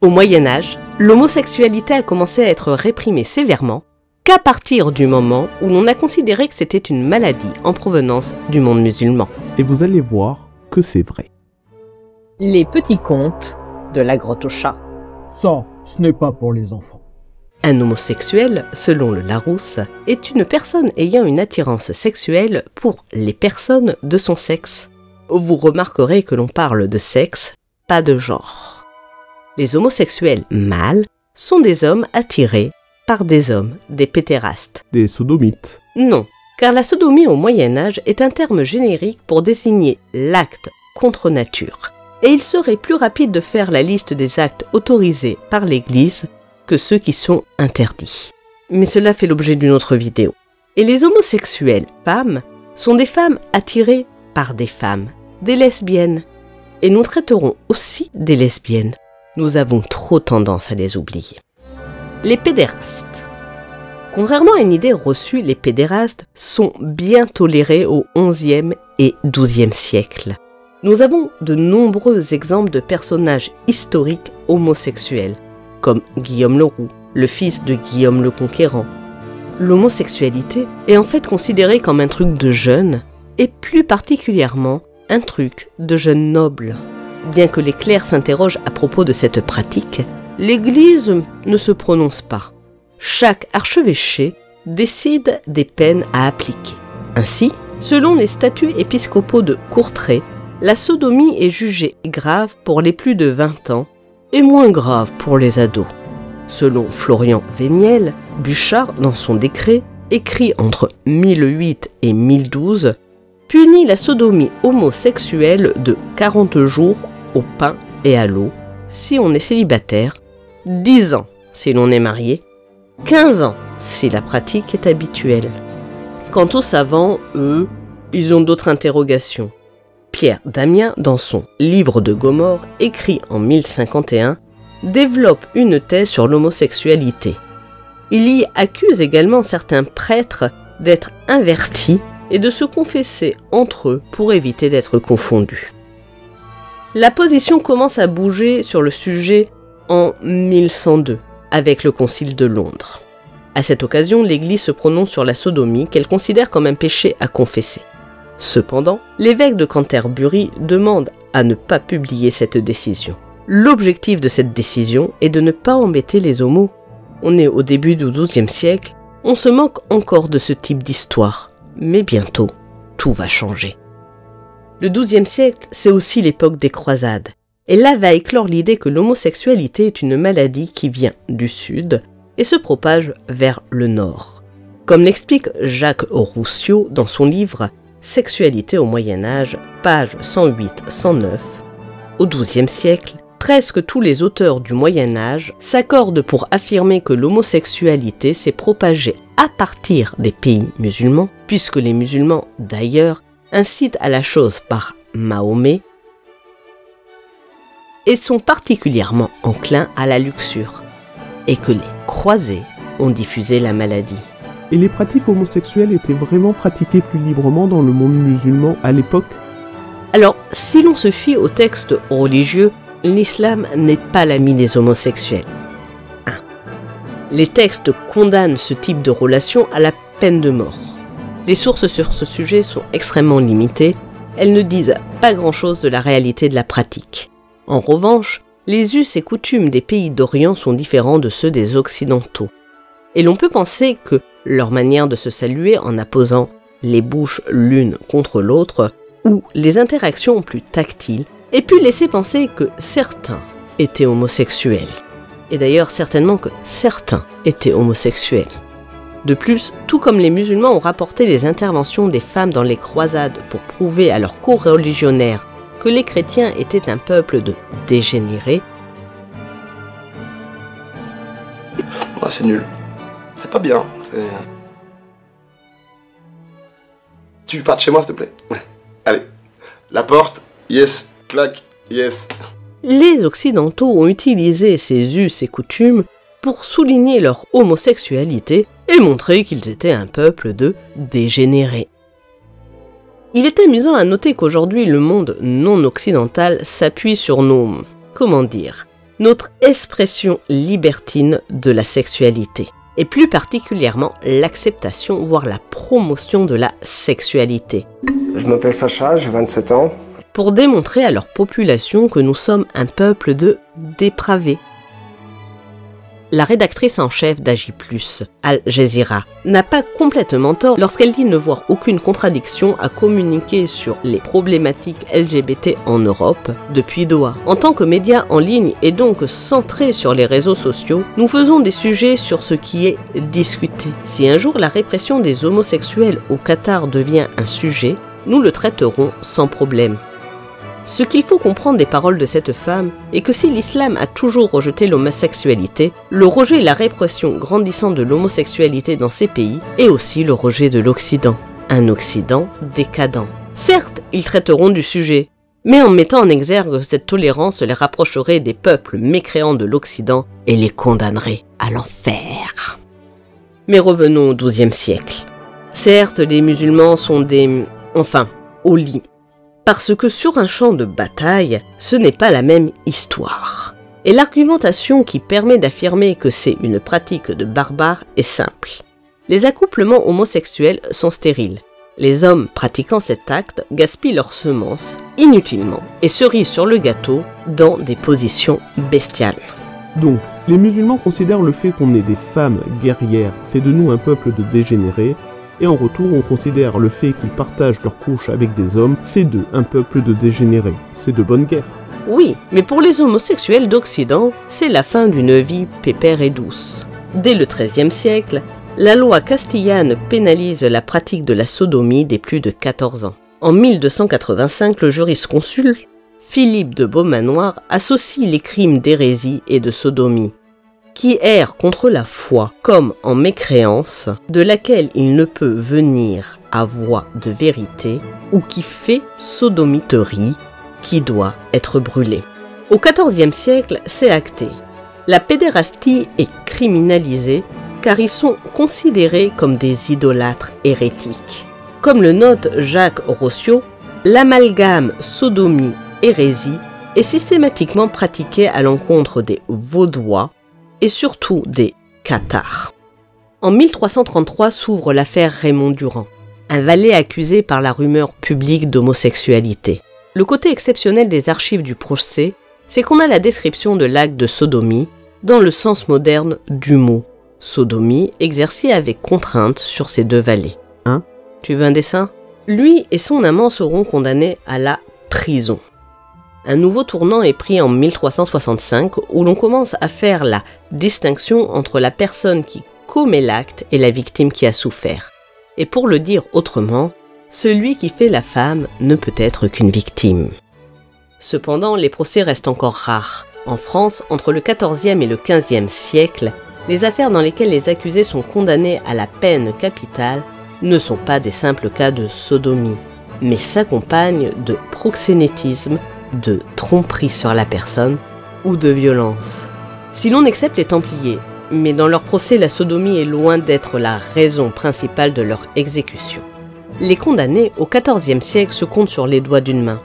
Au Moyen-Âge, l'homosexualité a commencé à être réprimée sévèrement qu'à partir du moment où l'on a considéré que c'était une maladie en provenance du monde musulman. Et vous allez voir que c'est vrai. Les petits contes de la grotte au chat. Ça, ce n'est pas pour les enfants. Un homosexuel, selon le Larousse, est une personne ayant une attirance sexuelle pour les personnes de son sexe. Vous remarquerez que l'on parle de sexe, pas de genre. Les homosexuels mâles sont des hommes attirés par des hommes, des pédérastes. Des sodomites. Non, car la sodomie au Moyen-Âge est un terme générique pour désigner l'acte contre nature. Et il serait plus rapide de faire la liste des actes autorisés par l'Église que ceux qui sont interdits. Mais cela fait l'objet d'une autre vidéo. Et les homosexuels femmes sont des femmes attirées par des femmes, des lesbiennes. Et nous traiterons aussi des lesbiennes. Nous avons trop tendance à les oublier. Les pédérastes. Contrairement à une idée reçue, les pédérastes sont bien tolérés au XIe et XIIe siècle. Nous avons de nombreux exemples de personnages historiques homosexuels, comme Guillaume le Roux, le fils de Guillaume le Conquérant. L'homosexualité est en fait considérée comme un truc de jeunes, et plus particulièrement un truc de jeunes nobles. Bien que les clercs s'interrogent à propos de cette pratique, l'Église ne se prononce pas. Chaque archevêché décide des peines à appliquer. Ainsi, selon les statuts épiscopaux de Courtrai, la sodomie est jugée grave pour les plus de 20 ans et moins grave pour les ados. Selon Florian Véniel, Buchard, dans son décret, écrit entre 1008 et 1012, punit la sodomie homosexuelle de 40 jours au pain et à l'eau si on est célibataire, 10 ans si l'on est marié, 15 ans si la pratique est habituelle. Quant aux savants, eux, ils ont d'autres interrogations. Pierre Damien, dans son Livre de Gomorrhe, écrit en 1051, développe une thèse sur l'homosexualité. Il y accuse également certains prêtres d'être invertis et de se confesser entre eux pour éviter d'être confondus. La position commence à bouger sur le sujet en 1102, avec le Concile de Londres. À cette occasion, l'Église se prononce sur la sodomie qu'elle considère comme un péché à confesser. Cependant, l'évêque de Canterbury demande à ne pas publier cette décision. L'objectif de cette décision est de ne pas embêter les homos. On est au début du XIIe siècle, on se moque encore de ce type d'histoire. Mais bientôt, tout va changer. Le XIIe siècle, c'est aussi l'époque des croisades. Et là va éclore l'idée que l'homosexualité est une maladie qui vient du sud et se propage vers le nord. Comme l'explique Jacques Roussio dans son livre « Sexualité au Moyen-Âge », pages 108-109, au XIIe siècle, presque tous les auteurs du Moyen-Âge s'accordent pour affirmer que l'homosexualité s'est propagée à partir des pays musulmans, puisque les musulmans, d'ailleurs, incitent à la chose par Mahomet et sont particulièrement enclins à la luxure, et que les croisés ont diffusé la maladie. Et les pratiques homosexuelles étaient vraiment pratiquées plus librement dans le monde musulman à l'époque? Alors, si l'on se fie aux textes religieux, l'islam n'est pas l'ami des homosexuels. 1. Les textes condamnent ce type de relation à la peine de mort. Les sources sur ce sujet sont extrêmement limitées, elles ne disent pas grand-chose de la réalité de la pratique. En revanche, les us et coutumes des pays d'Orient sont différents de ceux des Occidentaux. Et l'on peut penser que leur manière de se saluer en apposant les bouches l'une contre l'autre, ou les interactions plus tactiles, ait pu laisser penser que certains étaient homosexuels. Et d'ailleurs certainement que certains étaient homosexuels. De plus, tout comme les musulmans ont rapporté les interventions des femmes dans les croisades pour prouver à leurs coreligionnaires que les chrétiens étaient un peuple de dégénérés. Ouais, c'est nul. C'est pas bien. Tu pars de chez moi, s'il te plaît. Allez. La porte, yes. Clac, yes. Les Occidentaux ont utilisé ces us et coutumes pour souligner leur homosexualité et montrer qu'ils étaient un peuple de dégénérés. Il est amusant à noter qu'aujourd'hui le monde non occidental s'appuie sur nos, notre expression libertine de la sexualité, et plus particulièrement l'acceptation, voire la promotion de la sexualité. Je m'appelle Sacha, j'ai 27 ans. Pour démontrer à leur population que nous sommes un peuple de dépravés. La rédactrice en chef d'Agi+, Al Jazeera, n'a pas complètement tort lorsqu'elle dit ne voir aucune contradiction à communiquer sur les problématiques LGBT en Europe depuis Doha. En tant que média en ligne et donc centré sur les réseaux sociaux, nous faisons des sujets sur ce qui est discuté. Si un jour la répression des homosexuels au Qatar devient un sujet, nous le traiterons sans problème. Ce qu'il faut comprendre des paroles de cette femme est que si l'islam a toujours rejeté l'homosexualité, le rejet et la répression grandissante de l'homosexualité dans ces pays est aussi le rejet de l'Occident, un Occident décadent. Certes, ils traiteront du sujet, mais en mettant en exergue cette tolérance les rapprocherait des peuples mécréants de l'Occident et les condamnerait à l'enfer. Mais revenons au XIIe siècle. Certes, les musulmans sont au lit. Parce que sur un champ de bataille, ce n'est pas la même histoire. Et l'argumentation qui permet d'affirmer que c'est une pratique de barbare est simple. Les accouplements homosexuels sont stériles. Les hommes pratiquant cet acte gaspillent leurs semences inutilement et cerise sur le gâteau dans des positions bestiales. Donc, les musulmans considèrent le fait qu'on ait des femmes guerrières fait de nous un peuple de dégénérés, et en retour on considère le fait qu'ils partagent leur couche avec des hommes fait d'eux un peuple de dégénérés. C'est de bonne guerre. Oui, mais pour les homosexuels d'Occident, c'est la fin d'une vie pépère et douce. Dès le XIIIe siècle, la loi castillane pénalise la pratique de la sodomie des plus de 14 ans. En 1285, le jurisconsulte Philippe de Beaumanoir associe les crimes d'hérésie et de sodomie, qui erre contre la foi comme en mécréance, de laquelle il ne peut venir à voix de vérité, ou qui fait sodomiterie, qui doit être brûlée. Au XIVe siècle, c'est acté. La pédérastie est criminalisée car ils sont considérés comme des idolâtres hérétiques. Comme le note Jacques Rossiot, l'amalgame sodomie-hérésie est systématiquement pratiqué à l'encontre des Vaudois et surtout des Cathares. En 1333 s'ouvre l'affaire Raymond Durand, un valet accusé par la rumeur publique d'homosexualité. Le côté exceptionnel des archives du procès, c'est qu'on a la description de l'acte de sodomie dans le sens moderne du mot. Sodomie exercée avec contrainte sur ces deux valets. Hein? Tu veux un dessin? Lui et son amant seront condamnés à la prison. Un nouveau tournant est pris en 1365 où l'on commence à faire la distinction entre la personne qui commet l'acte et la victime qui a souffert. Et pour le dire autrement, celui qui fait la femme ne peut être qu'une victime. Cependant, les procès restent encore rares. En France, entre le XIVe et le XVe siècle, les affaires dans lesquelles les accusés sont condamnés à la peine capitale ne sont pas des simples cas de sodomie, mais s'accompagnent de proxénétisme, de tromperie sur la personne ou de violence. Si l'on accepte les Templiers, mais dans leur procès la sodomie est loin d'être la raison principale de leur exécution. Les condamnés au XIVe siècle se comptent sur les doigts d'une main.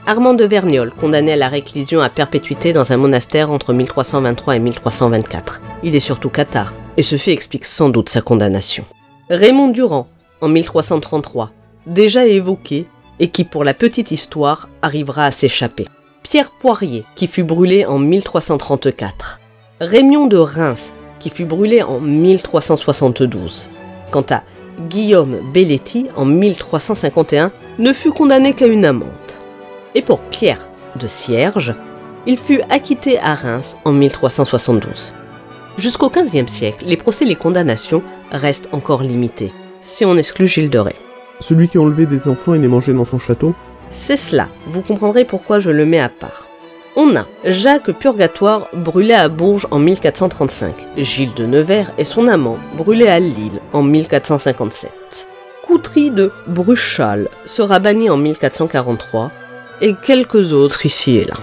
Armand de Verniolle, condamné à la réclusion à perpétuité dans un monastère entre 1323 et 1324. Il est surtout cathare, et ce fait explique sans doute sa condamnation. Raymond Durand, en 1333, déjà évoqué, et qui pour la petite histoire arrivera à s'échapper. Pierre Poirier, qui fut brûlé en 1334. Rémion de Reims, qui fut brûlé en 1372. Quant à Guillaume Belletti, en 1351, ne fut condamné qu'à une amende. Et pour Pierre de Cierges, il fut acquitté à Reims en 1372. Jusqu'au XVe siècle, les procès et les condamnations restent encore limités, si on exclut Gilles de Rais. Celui qui a enlevé des enfants et les mangeait dans son château? C'est cela, vous comprendrez pourquoi je le mets à part. On a Jacques Purgatoire brûlé à Bourges en 1435, Gilles de Nevers et son amant brûlés à Lille en 1457. Coutry de Bruchal sera banni en 1443, et quelques autres ici et là.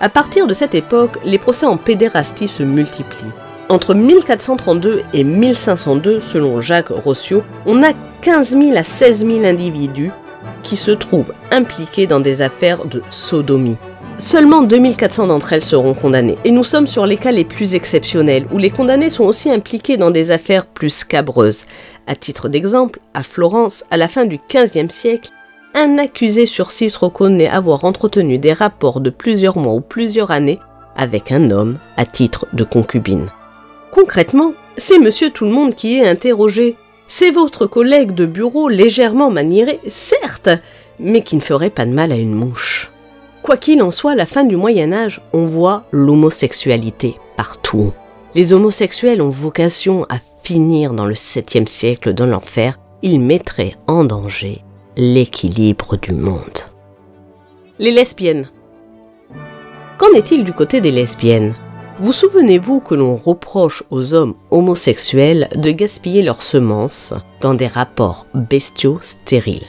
À partir de cette époque, les procès en pédérastie se multiplient. Entre 1432 et 1502, selon Jacques Rossiot, on a 15 000 à 16 000 individus qui se trouvent impliqués dans des affaires de sodomie. Seulement 2400 d'entre elles seront condamnées, et nous sommes sur les cas les plus exceptionnels, où les condamnés sont aussi impliqués dans des affaires plus scabreuses. À titre d'exemple, à Florence, à la fin du XVe siècle, un accusé sur 6 reconnaît avoir entretenu des rapports de plusieurs mois ou plusieurs années avec un homme à titre de concubine. Concrètement, c'est monsieur tout-le-monde qui est interrogé. C'est votre collègue de bureau légèrement maniéré, certes, mais qui ne ferait pas de mal à une mouche. Quoi qu'il en soit, à la fin du Moyen-Âge, on voit l'homosexualité partout. Les homosexuels ont vocation à finir dans le 7e siècle dans l'enfer. Ils mettraient en danger l'équilibre du monde. Les lesbiennes. Qu'en est-il du côté des lesbiennes ? Vous souvenez-vous que l'on reproche aux hommes homosexuels de gaspiller leurs semences dans des rapports bestiaux stériles.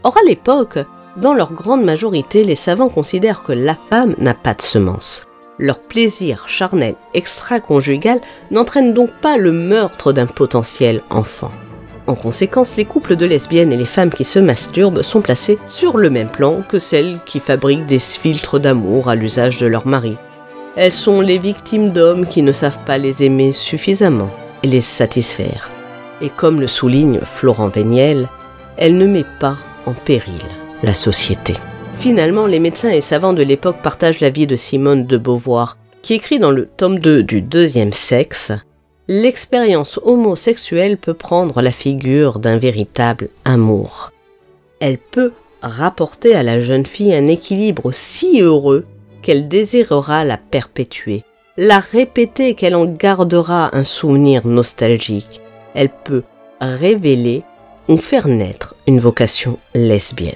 Or à l'époque, dans leur grande majorité, les savants considèrent que la femme n'a pas de semences. Leur plaisir charnel extra-conjugal n'entraîne donc pas le meurtre d'un potentiel enfant. En conséquence, les couples de lesbiennes et les femmes qui se masturbent sont placés sur le même plan que celles qui fabriquent des filtres d'amour à l'usage de leur mari. Elles sont les victimes d'hommes qui ne savent pas les aimer suffisamment et les satisfaire. Et comme le souligne Florent Véniel, elle ne met pas en péril la société. Finalement, les médecins et savants de l'époque partagent l'avis de Simone de Beauvoir, qui écrit dans le tome 2 du Deuxième Sexe « L'expérience homosexuelle peut prendre la figure d'un véritable amour. Elle peut rapporter à la jeune fille un équilibre si heureux qu'elle désirera la perpétuer, la répéter qu'elle en gardera un souvenir nostalgique. Elle peut révéler ou faire naître une vocation lesbienne. »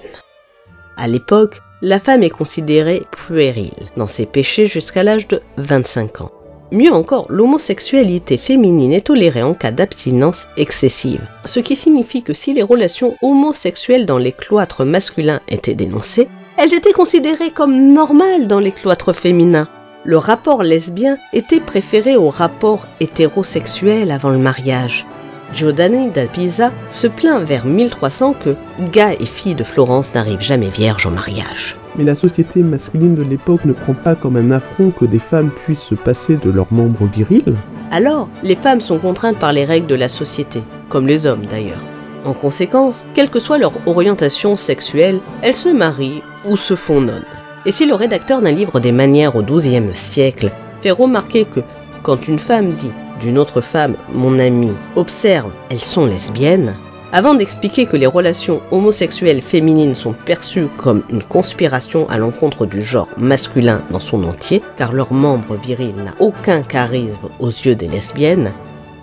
À l'époque, la femme est considérée puérile dans ses péchés jusqu'à l'âge de 25 ans. Mieux encore, l'homosexualité féminine est tolérée en cas d'abstinence excessive, ce qui signifie que si les relations homosexuelles dans les cloîtres masculins étaient dénoncées, elles étaient considérées comme normales dans les cloîtres féminins. Le rapport lesbien était préféré au rapport hétérosexuel avant le mariage. Giordani da Pisa se plaint vers 1300 que gars et filles de Florence n'arrivent jamais vierges au mariage. Mais la société masculine de l'époque ne prend pas comme un affront que des femmes puissent se passer de leurs membres virils. Alors, les femmes sont contraintes par les règles de la société, comme les hommes d'ailleurs. En conséquence, quelle que soit leur orientation sexuelle, elles se marient ou se font nonnes. Et si le rédacteur d'un livre des manières au XIIe siècle fait remarquer que quand une femme dit d'une autre femme « mon amie », observe « elles sont lesbiennes », avant d'expliquer que les relations homosexuelles féminines sont perçues comme une conspiration à l'encontre du genre masculin dans son entier, car leur membre viril n'a aucun charisme aux yeux des lesbiennes,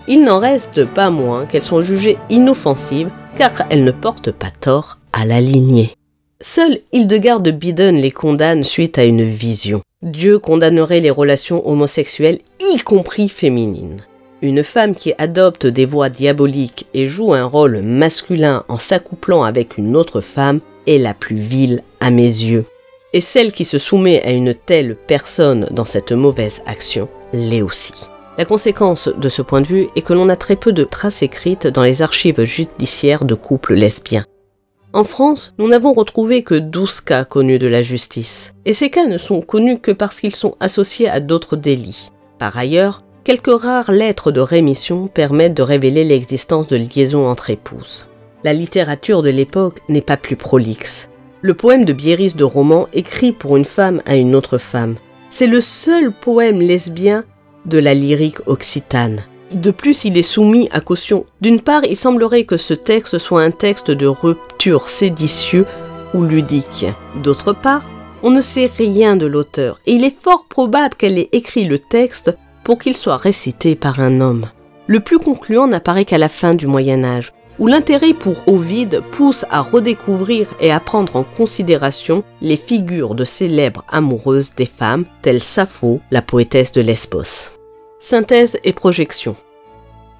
il n'en reste pas moins qu'elles sont jugées inoffensives, car elles ne portent pas tort à la lignée. Seul Hildegard de Bingen les condamne suite à une vision. Dieu condamnerait les relations homosexuelles, y compris féminines. Une femme qui adopte des voies diaboliques et joue un rôle masculin en s'accouplant avec une autre femme est la plus vile à mes yeux. Et celle qui se soumet à une telle personne dans cette mauvaise action l'est aussi. La conséquence de ce point de vue est que l'on a très peu de traces écrites dans les archives judiciaires de couples lesbiens. En France, nous n'avons retrouvé que 12 cas connus de la justice. Et ces cas ne sont connus que parce qu'ils sont associés à d'autres délits. Par ailleurs, quelques rares lettres de rémission permettent de révéler l'existence de liaisons entre épouses. La littérature de l'époque n'est pas plus prolixe. Le poème de Bierris de Roman écrit pour une femme à une autre femme. C'est le seul poème lesbien de la lyrique occitane. De plus, il est soumis à caution. D'une part, il semblerait que ce texte soit un texte de rupture séditieux ou ludique. D'autre part, on ne sait rien de l'auteur et il est fort probable qu'elle ait écrit le texte pour qu'il soit récité par un homme. Le plus concluant n'apparaît qu'à la fin du Moyen-Âge, où l'intérêt pour Ovide pousse à redécouvrir et à prendre en considération les figures de célèbres amoureuses des femmes, telles Sappho, la poétesse de Lesbos. Synthèse et projection.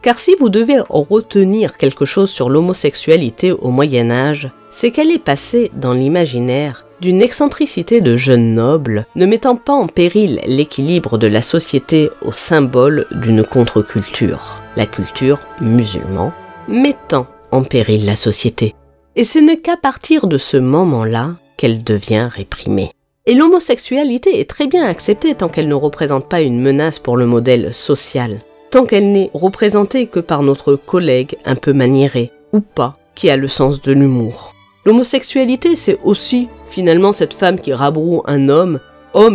Car si vous devez retenir quelque chose sur l'homosexualité au Moyen-Âge, c'est qu'elle est passée dans l'imaginaire d'une excentricité de jeunes nobles, ne mettant pas en péril l'équilibre de la société au symbole d'une contre-culture, la culture musulmane, mettant en péril la société. Et ce n'est qu'à partir de ce moment-là qu'elle devient réprimée. Et l'homosexualité est très bien acceptée tant qu'elle ne représente pas une menace pour le modèle social, tant qu'elle n'est représentée que par notre collègue un peu maniéré, ou pas, qui a le sens de l'humour. L'homosexualité, c'est aussi, finalement, cette femme qui rabroue un homme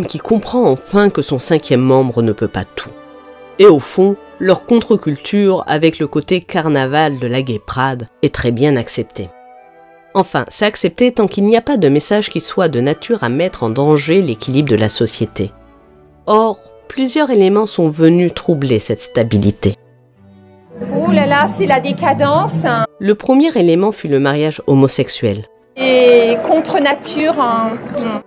qui comprend enfin que son 5e membre ne peut pas tout. Et au fond, leur contre-culture, avec le côté carnaval de la gay pride, est très bien acceptée. Enfin, c'est accepté tant qu'il n'y a pas de message qui soit de nature à mettre en danger l'équilibre de la société. Or, plusieurs éléments sont venus troubler cette stabilité. Ouh là là, c'est la décadence. Le premier élément fut le mariage homosexuel. Et contre nature.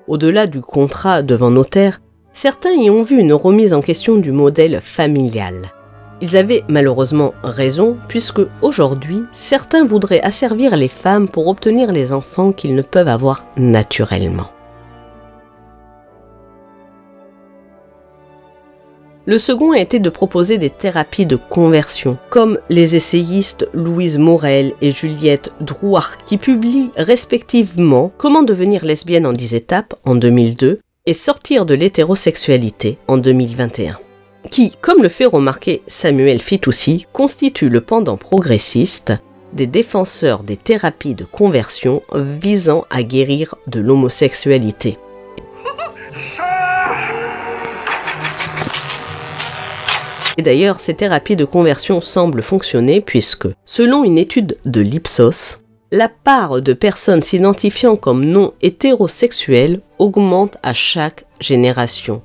Au-delà du contrat devant notaire, certains y ont vu une remise en question du modèle familial. Ils avaient malheureusement raison, puisque aujourd'hui, certains voudraient asservir les femmes pour obtenir les enfants qu'ils ne peuvent avoir naturellement. Le second a été de proposer des thérapies de conversion, comme les essayistes Louise Morel et Juliette Drouart, qui publient respectivement Comment devenir lesbienne en 10 étapes en 2002 et Sortir de l'hétérosexualité en 2021. Qui, comme le fait remarquer Samuel Fitoussi, constitue le pendant progressiste des défenseurs des thérapies de conversion visant à guérir de l'homosexualité. Et d'ailleurs, ces thérapies de conversion semblent fonctionner puisque, selon une étude de l'Ipsos, la part de personnes s'identifiant comme non hétérosexuelles augmente à chaque génération.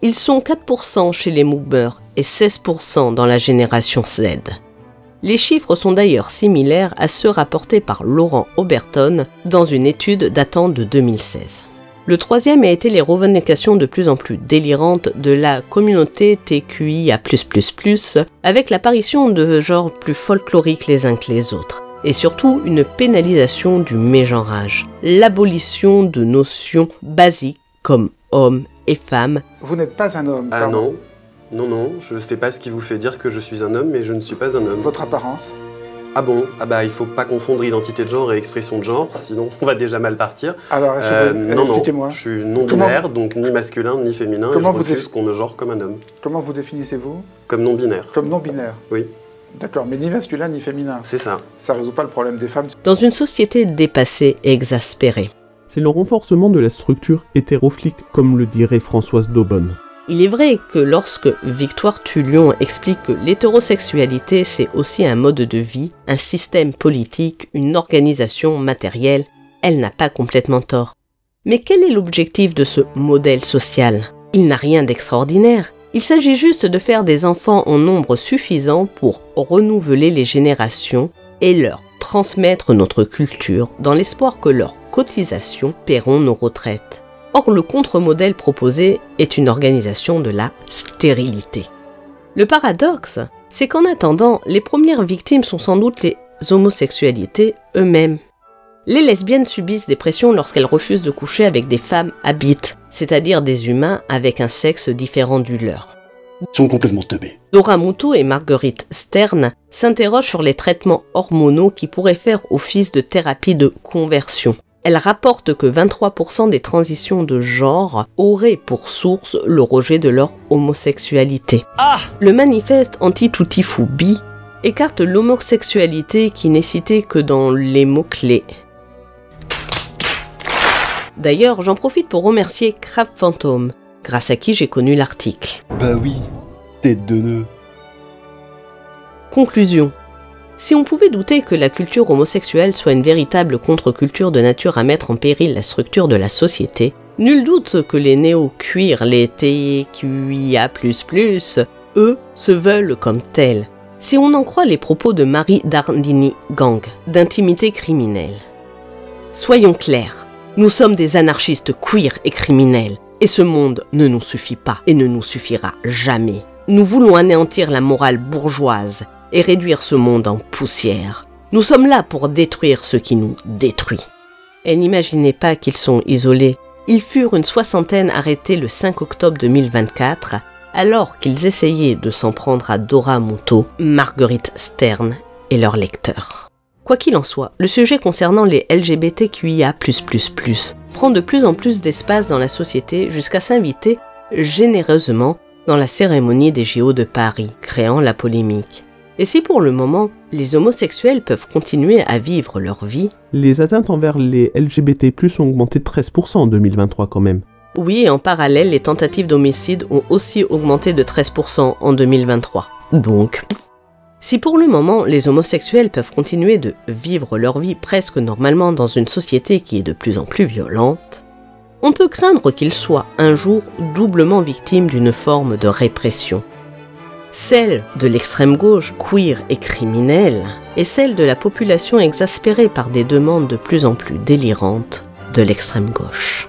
Ils sont 4% chez les boomers et 16% dans la génération Z. Les chiffres sont d'ailleurs similaires à ceux rapportés par Laurent Oberton dans une étude datant de 2016. Le troisième a été les revendications de plus en plus délirantes de la communauté TQIA++, avec l'apparition de genres plus folkloriques les uns que les autres. Et surtout une pénalisation du mégenrage, l'abolition de notions basiques comme homme et femme. Vous n'êtes pas un homme, Ah pardon. non, je sais pas ce qui vous fait dire que je suis un homme, mais je ne suis pas un homme. Votre apparence? Ah bon? Ah bah il faut pas confondre identité de genre et expression de genre, sinon on va déjà mal partir. Alors, expliquez-moi. Non, je suis non-binaire, donc ni masculin ni féminin, et je refuse qu'on me genre comme un homme. Comment vous définissez-vous? Comme non-binaire. Comme non-binaire? Oui. D'accord, mais ni masculin ni féminin. C'est ça. Ça résout pas le problème des femmes. Dans une société dépassée et exaspérée. C'est le renforcement de la structure hétéroflique, comme le dirait Françoise Daubonne. Il est vrai que lorsque Victoire Tullion explique que l'hétérosexualité c'est aussi un mode de vie, un système politique, une organisation matérielle, elle n'a pas complètement tort. Mais quel est l'objectif de ce modèle social? Il n'a rien d'extraordinaire. Il s'agit juste de faire des enfants en nombre suffisant pour renouveler les générations et leur transmettre notre culture dans l'espoir que leurs cotisations paieront nos retraites. Or, le contre-modèle proposé est une organisation de la stérilité. Le paradoxe, c'est qu'en attendant, les premières victimes sont sans doute les homosexualités eux-mêmes. Les lesbiennes subissent des pressions lorsqu'elles refusent de coucher avec des femmes habites, c'est-à-dire des humains avec un sexe différent du leur. Ils sont complètement teubés. Dora Muto et Marguerite Stern s'interrogent sur les traitements hormonaux qui pourraient faire office de thérapie de conversion. Elles rapportent que 23% des transitions de genre auraient pour source le rejet de leur homosexualité. Le manifeste anti-tutti-foubi écarte l'homosexualité qui n'est citée que dans les mots-clés. D'ailleurs, j'en profite pour remercier Crab Phantom, grâce à qui j'ai connu l'article. Bah oui, tête de nœud. Conclusion. Si on pouvait douter que la culture homosexuelle soit une véritable contre-culture de nature à mettre en péril la structure de la société, nul doute que les néo-queers, les TQIA++, eux, se veulent comme tels. Si on en croit les propos de Marie Dardini Gang, d'intimité criminelle. Soyons clairs, nous sommes des anarchistes queer et criminels, et ce monde ne nous suffit pas et ne nous suffira jamais. Nous voulons anéantir la morale bourgeoise et réduire ce monde en poussière. Nous sommes là pour détruire ce qui nous détruit. Et n'imaginez pas qu'ils sont isolés. Ils furent une soixantaine arrêtés le 5 octobre 2024, alors qu'ils essayaient de s'en prendre à Dora Muto, Marguerite Stern et leurs lecteurs. Quoi qu'il en soit, le sujet concernant les LGBTQIA++, prend de plus en plus d'espace dans la société jusqu'à s'inviter généreusement dans la cérémonie des JO de Paris, créant la polémique. Et si pour le moment, les homosexuels peuvent continuer à vivre leur vie, les atteintes envers les LGBT+, ont augmenté de 13% en 2023 quand même. Oui, et en parallèle, les tentatives d'homicide ont aussi augmenté de 13% en 2023. Donc, si pour le moment, les homosexuels peuvent continuer de vivre leur vie presque normalement dans une société qui est de plus en plus violente, on peut craindre qu'ils soient un jour doublement victimes d'une forme de répression. Celle de l'extrême gauche, queer et criminelle, et celle de la population exaspérée par des demandes de plus en plus délirantes de l'extrême gauche.